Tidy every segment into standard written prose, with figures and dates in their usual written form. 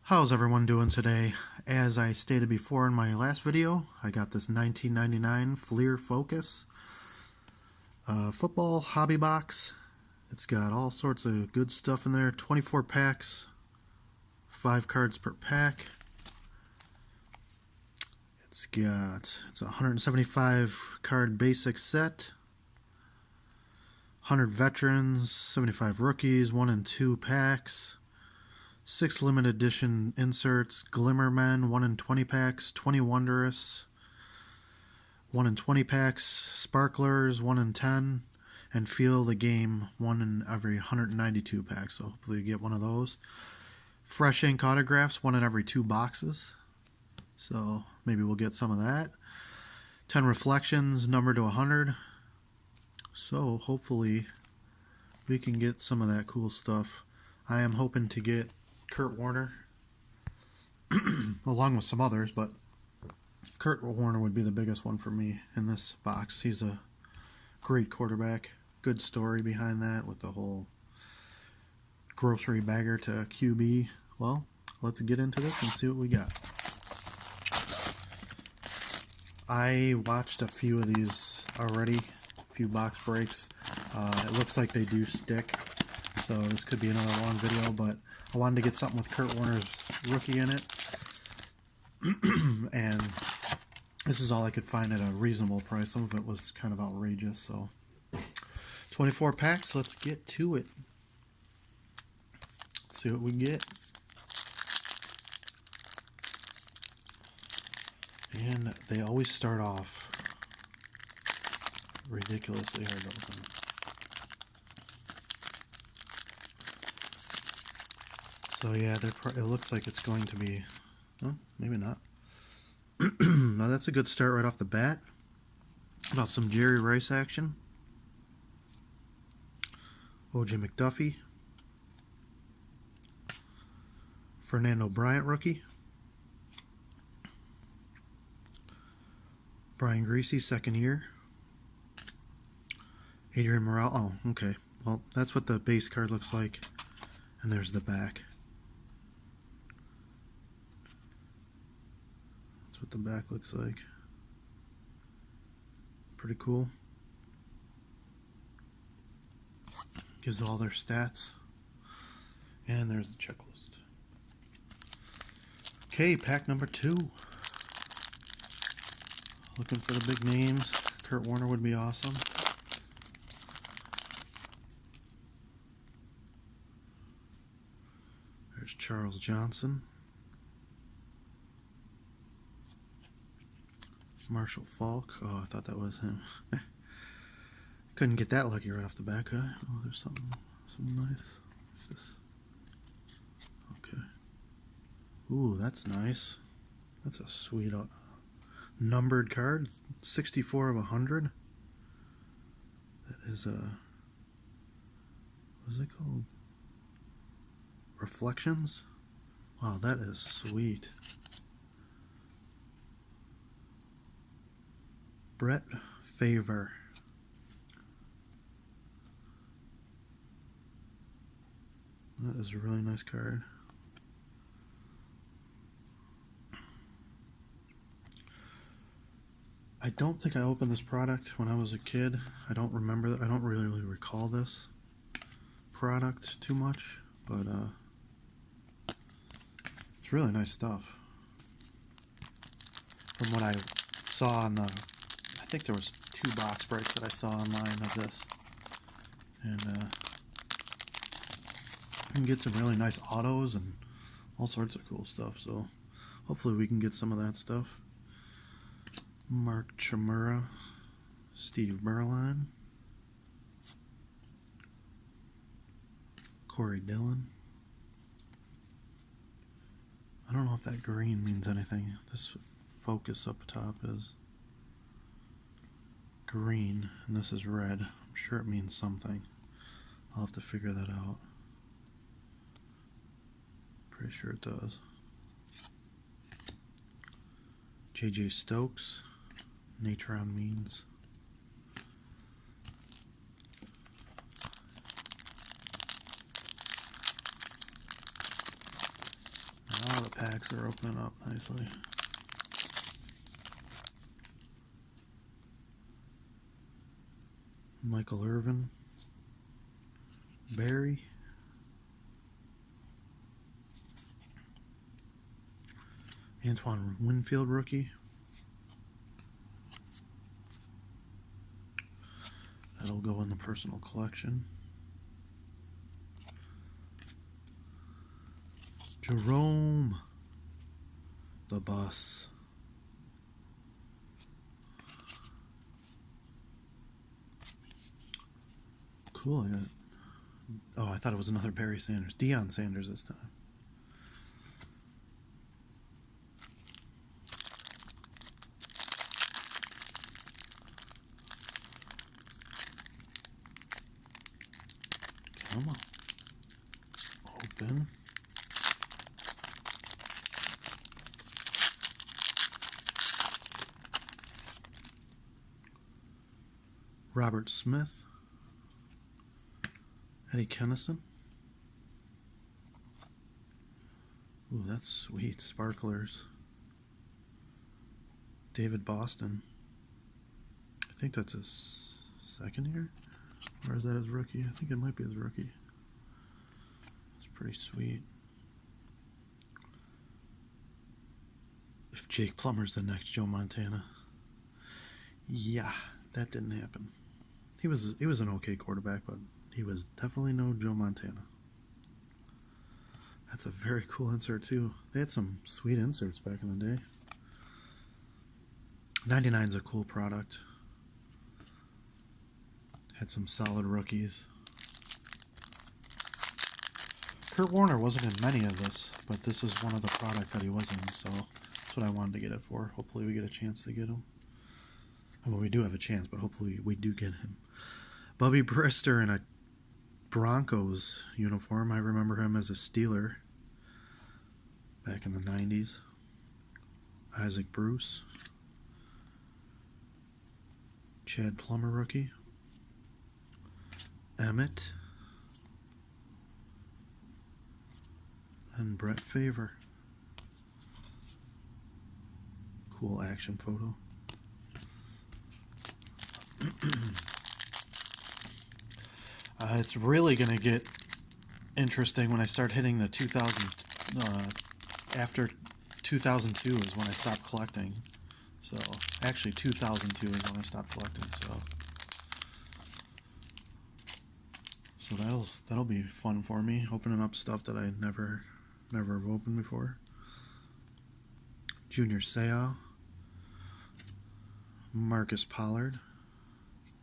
How's everyone doing today? As I stated before in my last video, I got this 1999 Fleer Focus football hobby box. It's got all sorts of good stuff in there. 24 packs, 5 cards per pack. It's a 175 card basic set, 100 veterans, 75 rookies, 1 and 2 packs. 6 limited edition inserts, Glimmer Men, 1 in 20 packs, 20 Wondrous, 1 in 20 packs, Sparklers, 1 in 10, and Feel the Game, 1 in every 192 packs, so hopefully you get one of those. Fresh ink autographs, 1 in every 2 boxes, so maybe we'll get some of that. 10 reflections, numbered to 100, so hopefully we can get some of that cool stuff. I am hoping to get Kurt Warner along with some others, but Kurt Warner would be the biggest one for me in this box. He's a great quarterback. Good story behind that with the whole grocery bagger to QB. Well, let's get into this and see what we got. I watched a few of these already, a few box breaks. It looks like they do stick, so this could be another long video, but I wanted to get something with Kurt Warner's rookie in it. And this is all I could find at a reasonable price. Some of it was kind of outrageous, so 24 packs, let's get to it. Let's see what we get. And they always start off ridiculously hard to open. So yeah, it looks like it's going to be, well, maybe not. Now that's a good start right off the bat. About some Jerry Rice action. O.J. McDuffie. Fernando Bryant rookie. Brian Griese, second year. Adrian Morale. Oh, okay. Well, that's what the base card looks like. And there's the back. That's what the back looks like. Pretty cool. Gives all their stats. And there's the checklist. Okay, pack number 2. Looking for the big names. Kurt Warner would be awesome. There's Charles Johnson. Marshall Falk. Oh, I thought that was him. Couldn't get that lucky right off the bat, could I? Oh, there's something nice. What's this? Okay. Ooh, that's nice. That's a sweet numbered card. 64 of 100. That is what's it called? Reflections? Wow, that is sweet. Brett Favre. That is a really nice card. I don't think I opened this product when I was a kid. I don't remember. I don't really recall this product too much, but it's really nice stuff. From what I saw on the, I think there was 2 box breaks that I saw online of this, and you can get some really nice autos and all sorts of cool stuff. So hopefully we can get some of that stuff. Mark Chmura, Steve Berline, Corey Dillon. I don't know if that green means anything. This focus up top is green and this is red. I'm sure it means something. I'll have to figure that out. Pretty sure it does. J.J. Stokes, Natron Means. Oh, the packs are opening up nicely. Michael Irvin, Barry, Antoine Winfield rookie. That'll go in the personal collection. Jerome, the Bus. Cool. I thought it was another Barry Sanders. Deion Sanders this time. Come on. Open. Robert Smith. Eddie Kennison. Ooh, that's sweet. Sparklers. David Boston. I think that's his second year. Or is that his rookie? I think it might be his rookie. It's pretty sweet. If Jake Plummer's the next Joe Montana. Yeah, that didn't happen. He was an okay quarterback, but he was definitely no Joe Montana. That's a very cool insert too. They had some sweet inserts back in the day. 99's a cool product. Had some solid rookies. Kurt Warner wasn't in many of this, but this is one of the product that he was in, so that's what I wanted to get it for. Hopefully we get a chance to get him. I mean, we do have a chance, but hopefully we do get him. Bubby Brister in a Broncos uniform. I remember him as a Steeler back in the 90s. Isaac Bruce. Chad Plummer rookie. Emmett. And Brett Favre. Cool action photo. It's really going to get interesting when I start hitting the 2000, after 2002 is when I stopped collecting. So, actually 2002 is when I stopped collecting, so that'll be fun for me, opening up stuff that I never have opened before. Junior Seau. Marcus Pollard.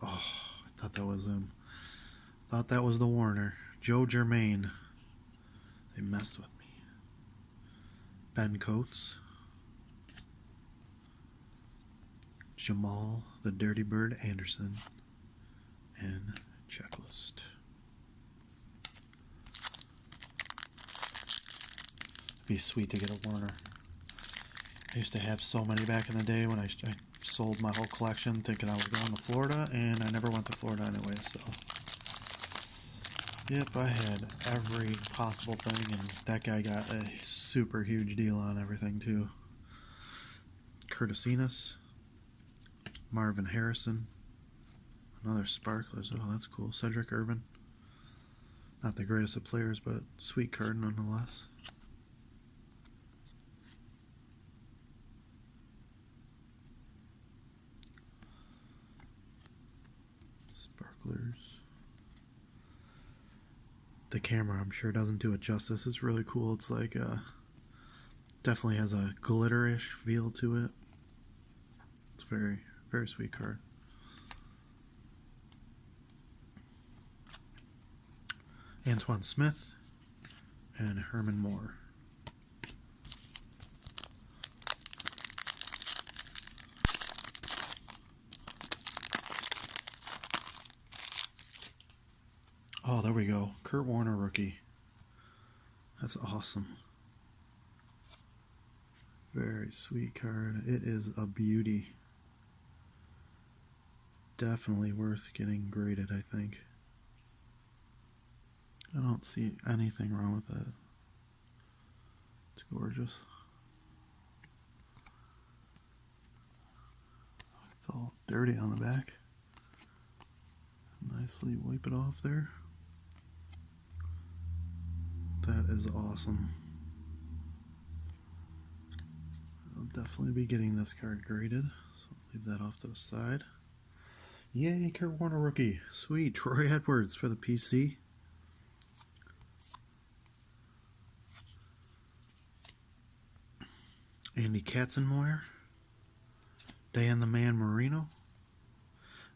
Oh, I thought that was him. Thought that was the Warner. Joe Germain. They messed with me. Ben Coates. Jamal, the Dirty Bird Anderson. And Checklist. It'd be sweet to get a Warner. I used to have so many back in the day when I sold my whole collection thinking I was going to Florida, and I never went to Florida anyway, so. Yep, I had every possible thing, and that guy got a super huge deal on everything, too. Curtis Enos. Marvin Harrison. Another Sparklers. Oh, that's cool. Cedric Urban. Not the greatest of players, but sweet card nonetheless. Sparklers. The camera, I'm sure, doesn't do it justice. It's really cool. It's like definitely has a glitter-ish feel to it. It's very, very sweet card. Antoine Smith and Herman Moore. Oh, there we go. Kurt Warner rookie. That's awesome. Very sweet card. It is a beauty. Definitely worth getting graded, I think. I don't see anything wrong with that. gorgeous. It's all dirty on the back. Nicely wipe it off there. That is awesome. I'll definitely be getting this card graded, so I'll leave that off to the side. Yay, Kurt Warner rookie. Sweet. Troy Edwards for the PC. Andy Katzenmoyer. Dan the Man Marino.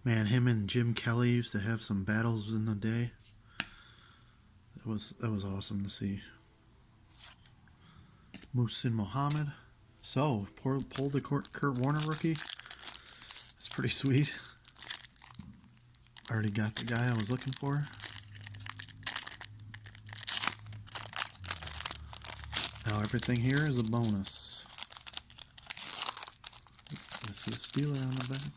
Man, him and Jim Kelly used to have some battles in the day. That was awesome to see. Muhsin Muhammad. So, pulled the Kurt Warner rookie. That's pretty sweet. Already got the guy I was looking for. Now everything here is a bonus. I see a Steeler on the back.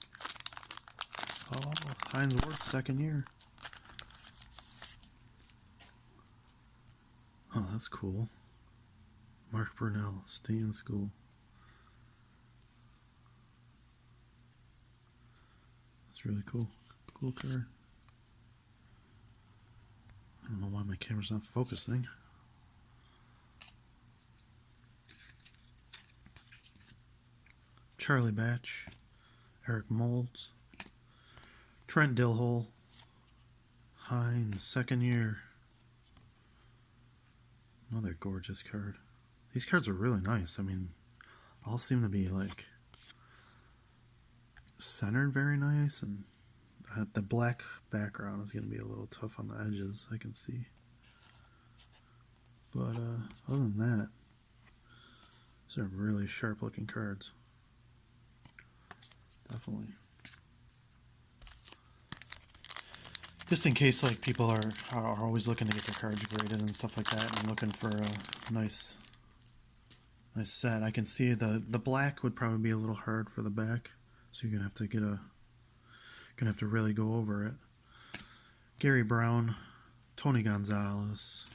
Oh, Hines Ward, second year. Oh, that's cool. Mark Brunell, stay in school. That's really cool. Cool card. I don't know why my camera's not focusing. Charlie Batch, Eric Moulds, Trent Dilhole, Hines, second year. Another gorgeous card. These cards are really nice. I mean, all seem to be like centered very nice, and the black background is going to be a little tough on the edges, I can see. But other than that, these are really sharp looking cards. Definitely. Just in case, like, people are always looking to get their cards graded and stuff like that, and looking for a nice set. I can see the black would probably be a little hard for the back, so you're gonna have to really go over it. Gary Brown, Tony Gonzalez,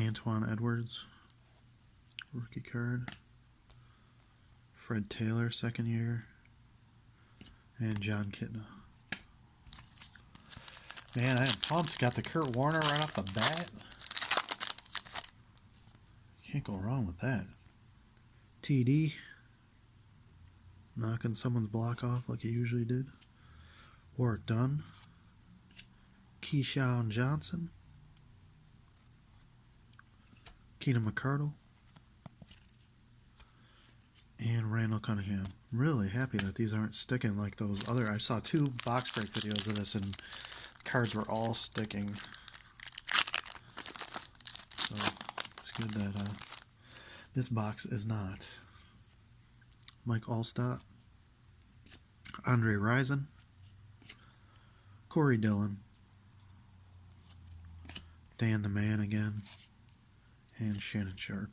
Antoine Edwards, rookie card. Fred Taylor, second year. And John Kitna. Man, I am pumped. Got the Kurt Warner right off the bat. Can't go wrong with that. TD. Knocking someone's block off like he usually did. Warrick Dunn. Keyshawn Johnson. Keenan McCardle. And Randall Cunningham. Really happy that these aren't sticking like those other. I saw 2 box break videos of this and cards were all sticking. So it's good that this box is not. Mike Allstott. Andre Rison. Corey Dillon. Dan the Man again. And Shannon Sharp.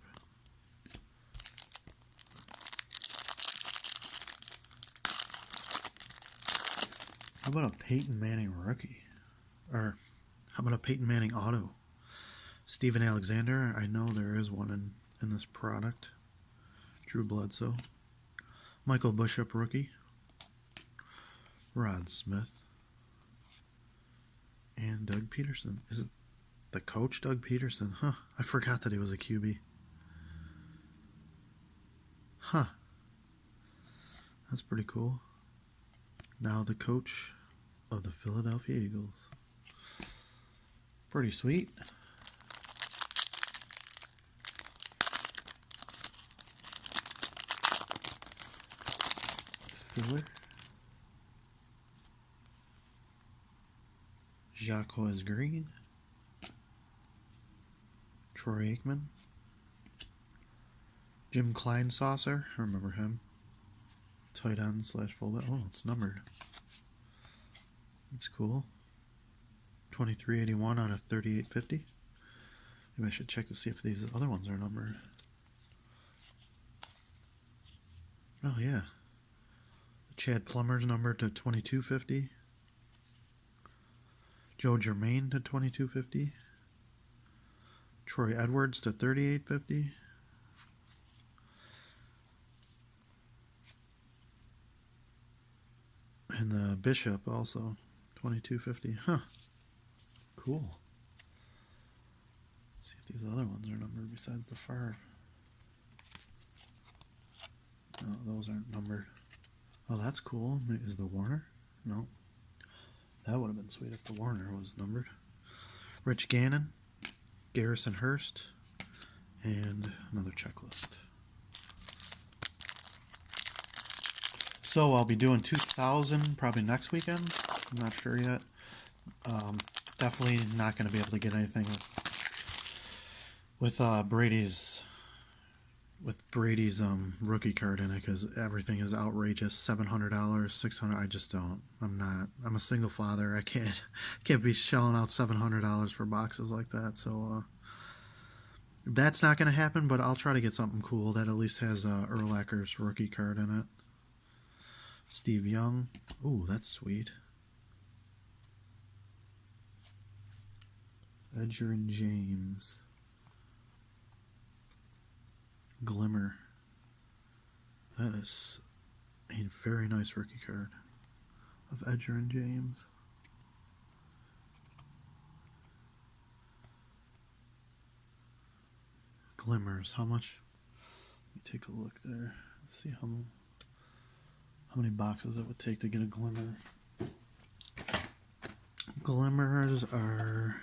How about a Peyton Manning rookie? Or how about a Peyton Manning auto? Steven Alexander, I know there is one in this product. Drew Bledsoe. Michael Bishop rookie. Rod Smith. And Doug Peterson. Is it the coach, Doug Peterson? Huh, I forgot that he was a QB. Huh. That's pretty cool. Now the coach of the Philadelphia Eagles. Pretty sweet. Filler. Jacquez Green. Troy Aikman. Jim Kleinsasser. I remember him. Tight end / fullback. Oh, it's numbered. That's cool. 2381 out of 3850. Maybe I should check to see if these other ones are numbered. Oh, yeah. Chad Plummer's numbered to 2250. Joe Germain to 2250. Troy Edwards to 38.50. And Bishop also 22.50. Huh. Cool. Let's see if these other ones are numbered besides the Favre. No, those aren't numbered. Oh, that's cool. Is the Warner? No. That would have been sweet if the Warner was numbered. Rich Gannon, Garrison Hurst, and another checklist. So I'll be doing 2,000 probably next weekend. I'm not sure yet. Definitely not going to be able to get anything with Brady's rookie card in it because everything is outrageous. $700, $600. I just don't. I'm a single father. I can't be shelling out $700 for boxes like that. So that's not going to happen. But I'll try to get something cool that at least has Urlacher's rookie card in it. Steve Young. Ooh, that's sweet. Edgerrin James. Glimmer. That is a very nice rookie card of Edgerrin James. Glimmers. How much? Let me take a look there. Let's see how many boxes it would take to get a glimmer. Glimmers are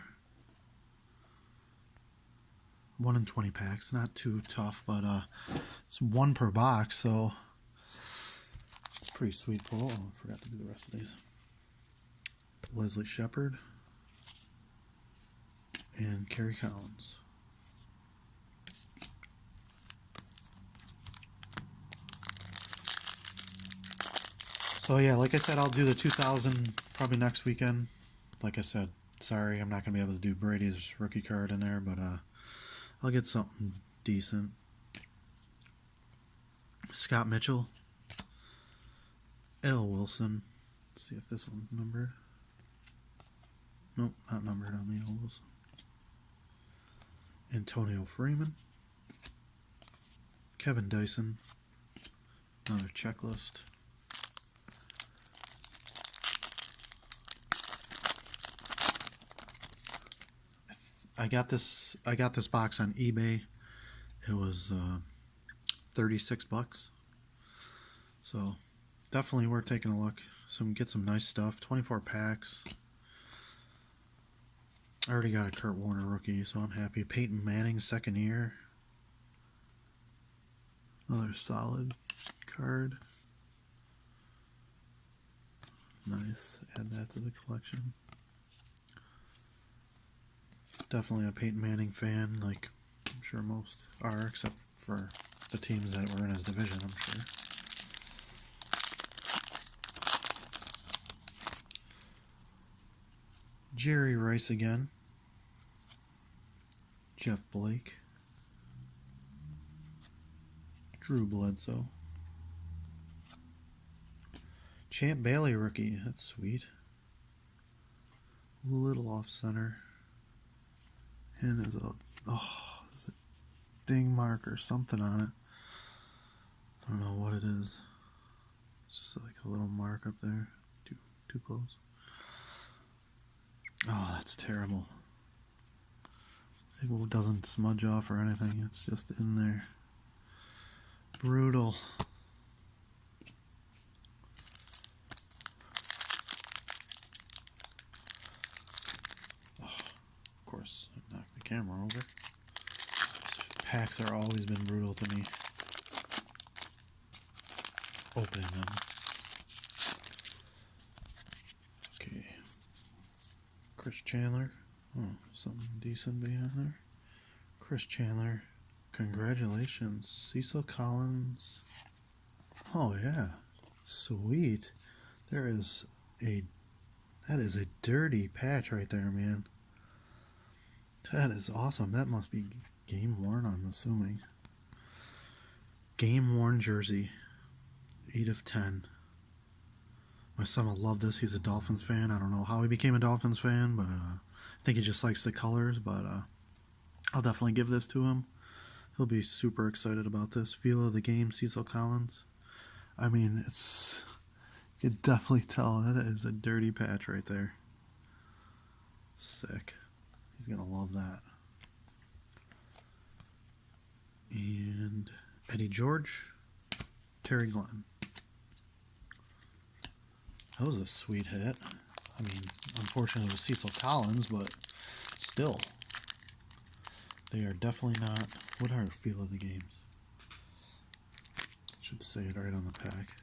1 in 20 packs. Not too tough, but it's 1 per box, so it's pretty sweet pull. Oh, I forgot to do the rest of these. Leslie Shepard and Kerry Collins. So yeah, like I said, I'll do the 2,000 probably next weekend. Like I said, sorry, I'm not going to be able to do Brady's rookie card in there, but I'll get something decent. Scott Mitchell. L. Wilson. Let's see if this one's numbered. Nope, not numbered on the L. Wilson. Antonio Freeman. Kevin Dyson. Another checklist. I got this box on eBay. It was $36. So definitely worth taking a look. Get some nice stuff. 24 packs. I already got a Kurt Warner rookie, so I'm happy. Peyton Manning, second year. Another solid card. Nice. Add that to the collection. Definitely a Peyton Manning fan, like I'm sure most are, except for the teams that were in his division, I'm sure. Jerry Rice again. Jeff Blake. Drew Bledsoe. Champ Bailey rookie, that's sweet. A little off center. And there's a ding mark or something on it. I don't know what it is. It's just like a little mark up there. Too close. Oh, that's terrible. It doesn't smudge off or anything. It's just in there. Brutal. Oh, of course, I knocked the camera over. These packs have always been brutal to me. Opening them. Okay. Chris Chandler. Oh, something decent behind there. Chris Chandler. Congratulations. Cecil Collins. Oh, yeah. Sweet. That is a dirty patch right there, man. That is awesome. That must be game worn, I'm assuming. Game worn jersey. 8 of 10. My son will love this. He's a Dolphins fan. I don't know how he became a Dolphins fan, but I think he just likes the colors. But I'll definitely give this to him. He'll be super excited about this. Feel of the game, Cecil Collins. I mean, it's... You can definitely tell that is a dirty patch right there. Sick. He's going to love that. And Eddie George, Terry Glenn. That was a sweet hit. I mean, unfortunately it was Cecil Collins, but still. They are definitely not... What are Feel of the Games? Should say it right on the pack.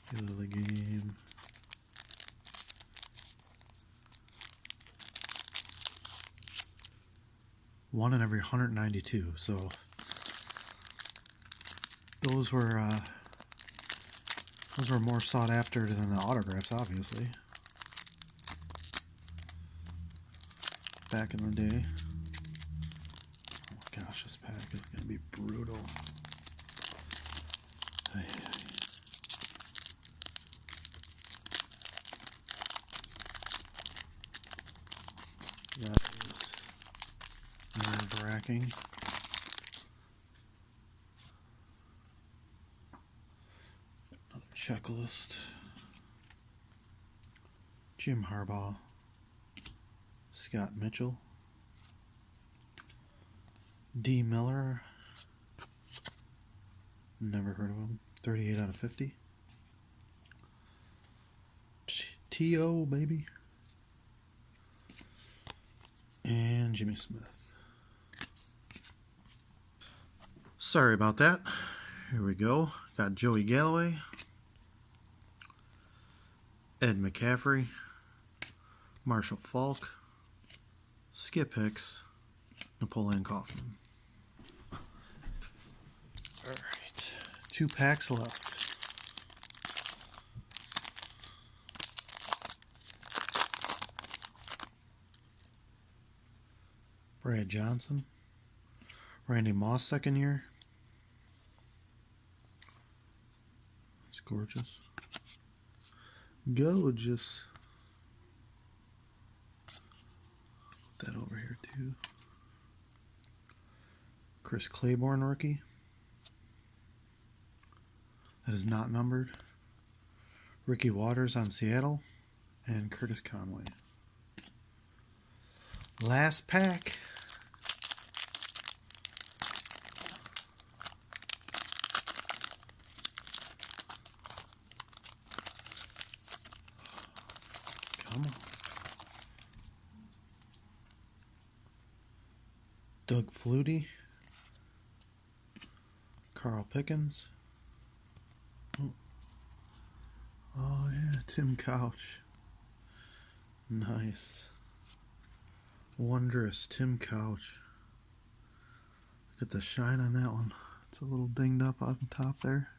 Feel of the Game. One in every 192. So those were more sought after than the autographs, obviously. Back in the day. Oh my gosh, this pack is going to be brutal. That is nerve-wracking. Another checklist. Jim Harbaugh. Scott Mitchell. D. Miller. Never heard of him. 38 out of 50. T.O. baby. And Jimmy Smith. Sorry about that. Here we go. Got Joey Galloway. Ed McCaffrey. Marshall Faulk. Skip Hicks. Napoleon Kaufman. Alright. 2 packs left. Brad Johnson. Randy Moss, second year. It's gorgeous. Gorgeous. Put that over here too. Chris Claiborne, rookie. That is not numbered. Ricky Waters on Seattle. And Curtis Conway. Last pack. Come on. Doug Flutie. Carl Pickens. Oh yeah, Tim Couch. Nice. Wondrous Tim Couch. Look at the shine on that one. It's a little dinged up on top there.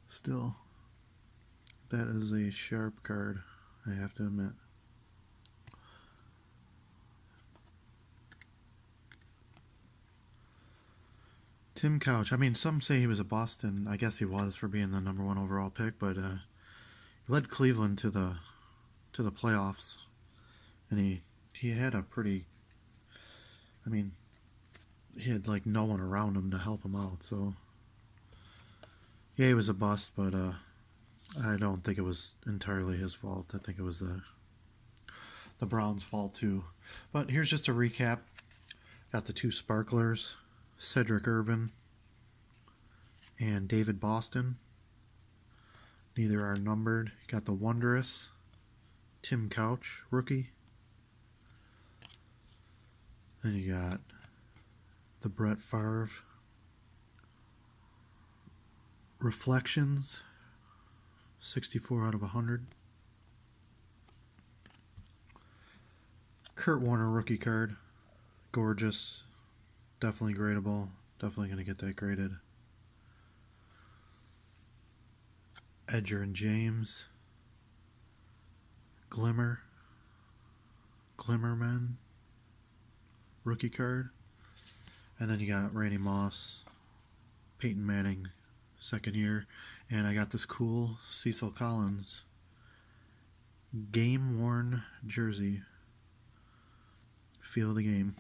Still, that is a sharp card, I have to admit. Tim Couch. I mean, some say he was a bust, and I guess he was for being the #1 overall pick, but he led Cleveland to the playoffs, and he had a pretty... I mean, he had like no one around him to help him out, so yeah, he was a bust, but I don't think it was entirely his fault. I think it was the Browns' fault too. But here's just a recap. Got the 2 sparklers, Cedric Irvin and David Boston. Neither are numbered. Got the wondrous Tim Couch, rookie. Then you got the Brett Favre Reflections, 64 out of 100. Kurt Warner rookie card, gorgeous, definitely gradable, definitely going to get that graded. Edger and James, Glimmerman, rookie card. And then you got Randy Moss, Peyton Manning, second year. And I got this cool Cecil Collins game-worn jersey. Feel of the game.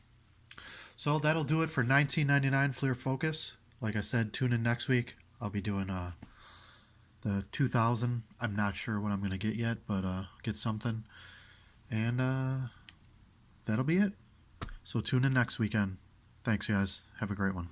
So that'll do it for $19.99 Fleer Focus. Like I said, tune in next week. I'll be doing the 2000. I'm not sure what I'm going to get yet, but get something. And that'll be it. So tune in next weekend. Thanks, guys. Have a great one.